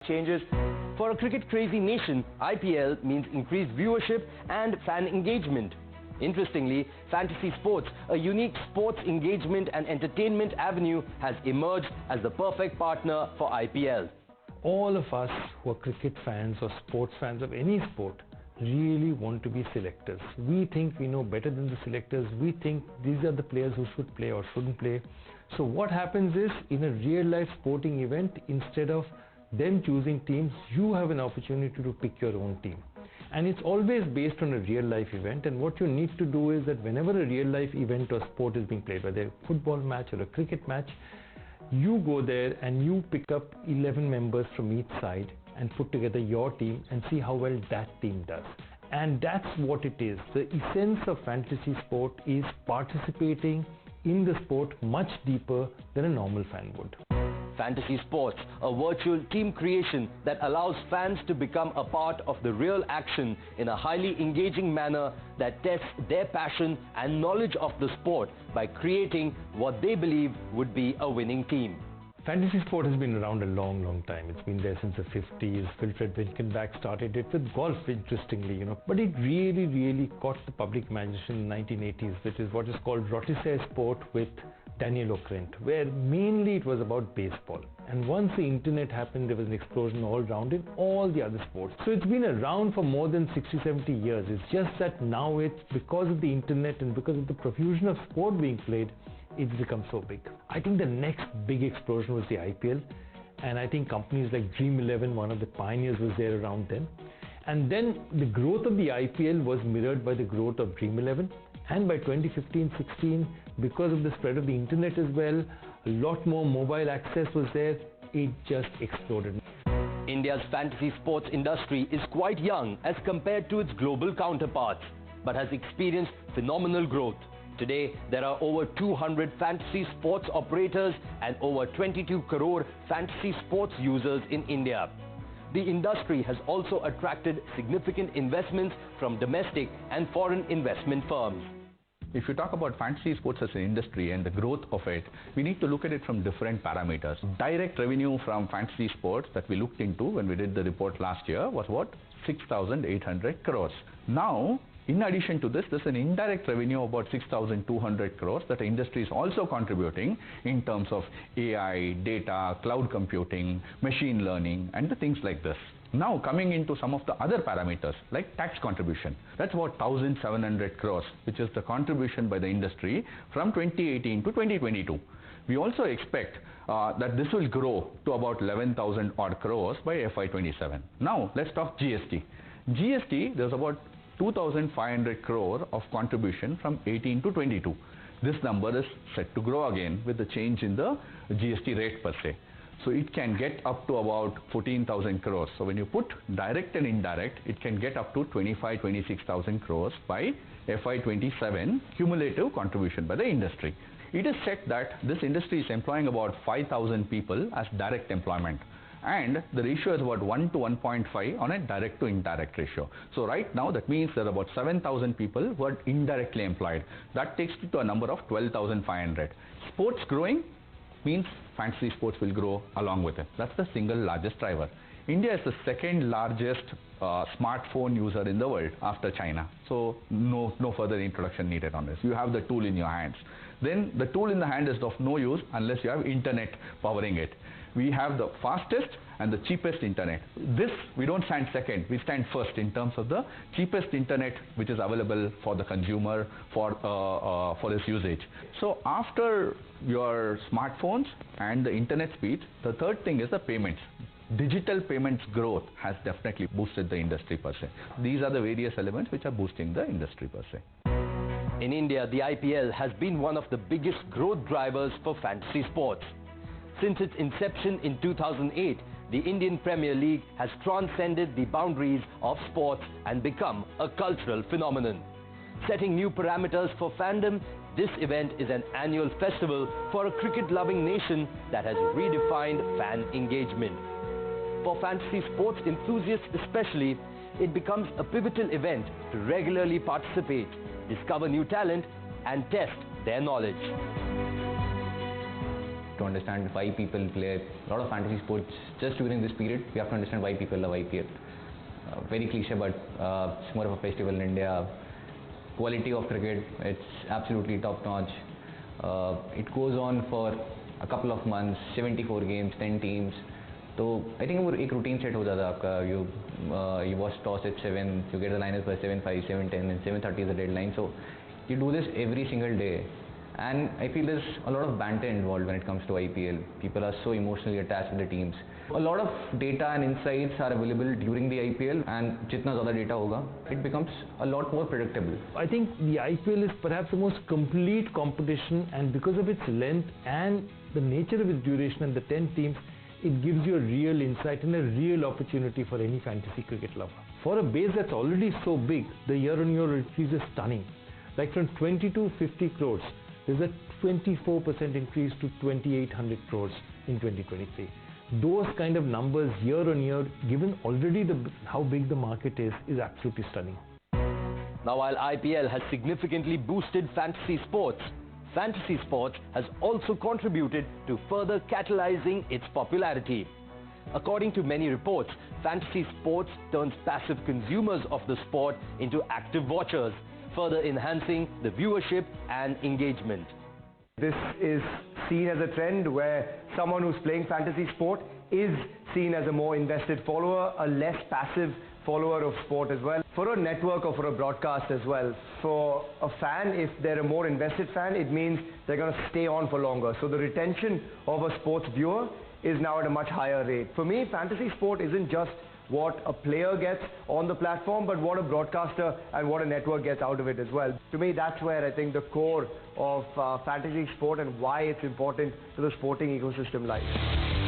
changes. For a cricket-crazy nation, IPL means increased viewership and fan engagement. Interestingly, fantasy sports, a unique sports engagement and entertainment avenue, has emerged as the perfect partner for IPL. All of us who are cricket fans or sports fans of any sport really want to be selectors. We think we know better than the selectors. We think these are the players who should play or shouldn't play. So what happens is, in a real-life sporting event, instead of them choosing teams, you have an opportunity to pick your own team. And it's always based on a real-life event, and what you need to do is that whenever a real-life event or sport is being played, whether a football match or a cricket match, you go there and you pick up 11 members from each side and put together your team and see how well that team does. And that's what it is. The essence of fantasy sport is participating in the sport much deeper than a normal fan would. Fantasy sports, a virtual team creation that allows fans to become a part of the real action in a highly engaging manner that tests their passion and knowledge of the sport by creating what they believe would be a winning team. Fantasy sport has been around a long time. It's been there since the 50s. Wilfred Winkenbach started it with golf, interestingly, But it really caught the public imagination in the 1980s, which is what is called rotisserie sport with Daniel Okrent, where mainly it was about baseball. And once the internet happened, there was an explosion all around in all the other sports. So it's been around for more than 60-70 years. It's just that now it's because of the internet and because of the profusion of sport being played, it's become so big. I think the next big explosion was the IPL, and I think companies like Dream 11, one of the pioneers, was there around then. And then the growth of the IPL was mirrored by the growth of Dream 11, and by 2015-16, because of the spread of the internet as well, a lot more mobile access was there, it just exploded. India's fantasy sports industry is quite young as compared to its global counterparts, but has experienced phenomenal growth. Today, there are over 200 fantasy sports operators and over 22 crore fantasy sports users in India. The industry has also attracted significant investments from domestic and foreign investment firms. If you talk about fantasy sports as an industry and the growth of it, we need to look at it from different parameters. Direct revenue from fantasy sports that we looked into when we did the report last year was what? 6,800 crores. Now, in addition to this, there's an indirect revenue of about 6,200 crores that the industry is also contributing in terms of AI, data, cloud computing, machine learning, and the things like this. Now coming into some of the other parameters like tax contribution, that's about 1,700 crores, which is the contribution by the industry from 2018 to 2022. We also expect that this will grow to about 11,000 odd crores by FY27. Now let's talk GST. GST, there's about 2,500 crore of contribution from 18 to 22. This number is set to grow again with the change in the GST rate per se. So it can get up to about 14,000 crores. So when you put direct and indirect, it can get up to 26,000 crores by FY27 cumulative contribution by the industry. It is said that this industry is employing about 5,000 people as direct employment. And the ratio is about 1 to 1.5 on a direct to indirect ratio. So right now that means there are about 7,000 people who are indirectly employed. That takes it to a number of 12,500. Sports growing means fantasy sports will grow along with it. That's the single largest driver. India is the second largest smartphone user in the world after China. So no further introduction needed on this. You have the tool in your hands. Then the tool in the hand is of no use unless you have internet powering it. We have the fastest and the cheapest internet. This, we don't stand second, we stand first in terms of the cheapest internet which is available for the consumer for his usage. So after your smartphones and the internet speed, the third thing is the payments. Digital payments growth has definitely boosted the industry per se. These are the various elements which are boosting the industry per se. In India, the IPL has been one of the biggest growth drivers for fantasy sports. Since its inception in 2008, the Indian Premier League has transcended the boundaries of sports and become a cultural phenomenon. Setting new parameters for fandom, this event is an annual festival for a cricket-loving nation that has redefined fan engagement. For fantasy sports enthusiasts especially, it becomes a pivotal event to regularly participate, discover new talent, and test their knowledge. to understand why people play a lot of fantasy sports just during this period. We have to understand why people love IPL. Very cliche, but it's more of a festival in India. Quality of cricket, it's absolutely top notch. It goes on for a couple of months, 74 games, 10 teams. So I think वो एक routine set हो जाता है आपका. You watch toss at 7, you get the liners by 7:05, 7:10, and 7:30 is the deadline. So you do this every single day, and I feel there's a lot of banter involved when it comes to IPL. People are so emotionally attached with the teams. A lot of data and insights are available during the IPL, and जितना ज़्यादा data होगा, it becomes a lot more predictable. I think the IPL is perhaps the most complete competition, and because of its length and the nature of its duration and the 10 teams, it gives you a real insight and a real opportunity for any fantasy cricket lover. For a base that's already so big, the year-on-year increase is stunning. Like from 20 to 50 crores, there's a 24% increase to 2,800 crores in 2023. Those kind of numbers year on year, given already how big the market is absolutely stunning. Now, while IPL has significantly boosted fantasy sports has also contributed to further catalyzing its popularity. According to many reports, fantasy sports turns passive consumers of the sport into active watchers, further enhancing the viewership and engagement. This is seen as a trend where someone who's playing fantasy sport is seen as a more invested follower, a less passive follower of sport as well. For a network or for a broadcast as well, for a fan, if they're a more invested fan, it means they're going to stay on for longer. So the retention of a sports viewer is now at a much higher rate. For me, fantasy sport isn't just what a player gets on the platform, but what a broadcaster and what a network gets out of it as well. To me, that's where I think the core of fantasy sport and why it's important to the sporting ecosystem lies.